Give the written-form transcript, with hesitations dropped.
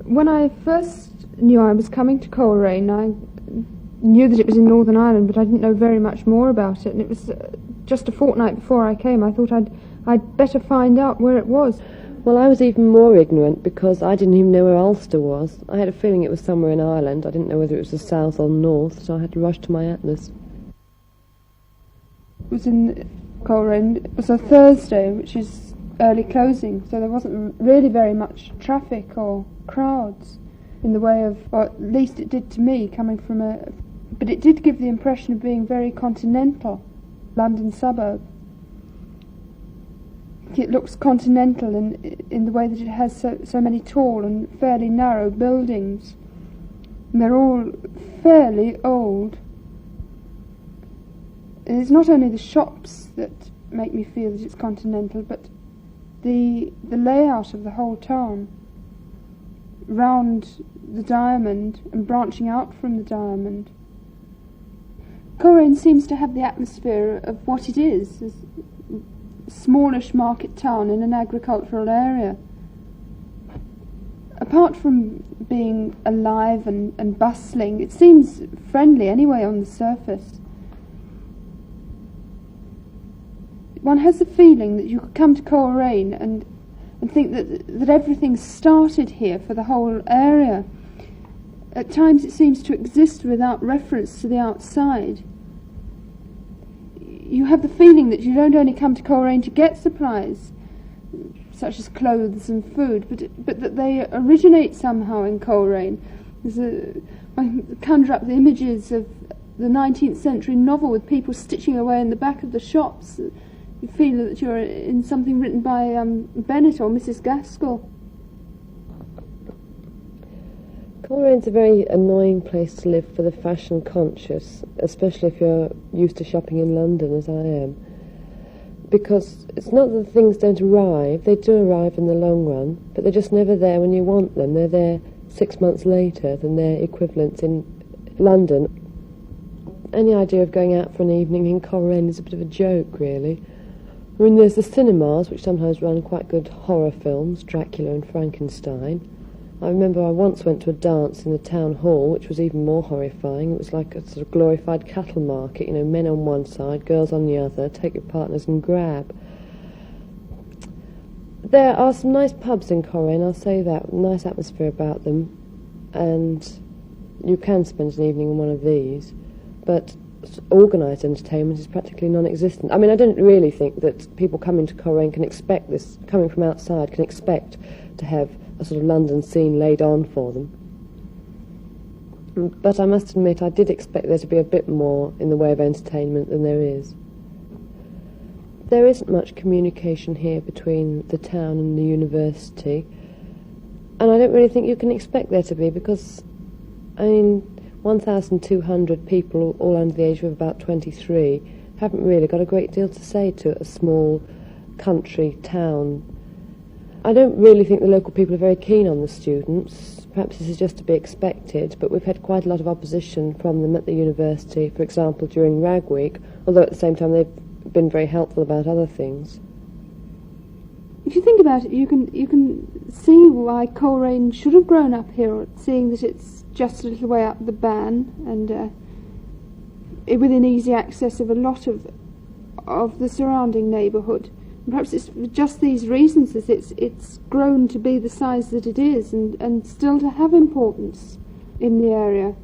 When I first knew I was coming to Coleraine, I knew that it was in Northern Ireland, but I didn't know very much more about it, and it was just a fortnight before I came. I thought I'd better find out where it was. Well, I was even more ignorant because I didn't even know where Ulster was. I had a feeling it was somewhere in Ireland. I didn't know whether it was the south or north, so I had to rush to my atlas. It was in Coleraine. It was a Thursday, which is early closing, so there wasn't really very much traffic or crowds in the way of, or at least it did to me, coming from but it did give the impression of being very continental, London suburb. It looks continental in the way that it has so many tall and fairly narrow buildings. And they're all fairly old. And it's not only the shops that make me feel that it's continental, but the layout of the whole town, round the diamond and branching out from the diamond. Coleraine seems to have the atmosphere of what it is, a smallish market town in an agricultural area. Apart from being alive and bustling, it seems friendly anyway on the surface. One has the feeling that you could come to Coleraine and think that everything started here for the whole area. At times it seems to exist without reference to the outside. You have the feeling that you don't only come to Coleraine to get supplies, such as clothes and food, but that they originate somehow in Coleraine. I conjure up the images of the 19th century novel with people stitching away in the back of the shops. You feel that you're in something written by Bennett or Mrs. Gaskell. Coleraine's a very annoying place to live for the fashion conscious, especially if you're used to shopping in London, as I am. Because it's not that things don't arrive, they do arrive in the long run, but they're just never there when you want them. They're there 6 months later than their equivalents in London. Any idea of going out for an evening in Coleraine is a bit of a joke, really. I mean, there's the cinemas, which sometimes run quite good horror films, Dracula and Frankenstein. I remember I once went to a dance in the town hall, which was even more horrifying. It was like a sort of glorified cattle market, you know, men on one side, girls on the other, take your partners and grab. There are some nice pubs in Coleraine, I'll say that, nice atmosphere about them, and you can spend an evening in one of these, but organised entertainment is practically non-existent. I mean, I don't really think that people coming to Coleraine can expect this, coming from outside, can expect to have a sort of London scene laid on for them. But I must admit, I did expect there to be a bit more in the way of entertainment than there is. There isn't much communication here between the town and the university, and I don't really think you can expect there to be, because, I mean, 1,200 people, all under the age of about 23, haven't really got a great deal to say to a small country town. I don't really think the local people are very keen on the students. Perhaps this is just to be expected, but we've had quite a lot of opposition from them at the university, for example, during Rag Week, although at the same time they've been very helpful about other things. If you think about it, you can see why Coleraine should have grown up here, seeing that it's just a little way up the Bann and within easy access of a lot of the surrounding neighbourhood. Perhaps it's just these reasons that it's grown to be the size that it is and still to have importance in the area.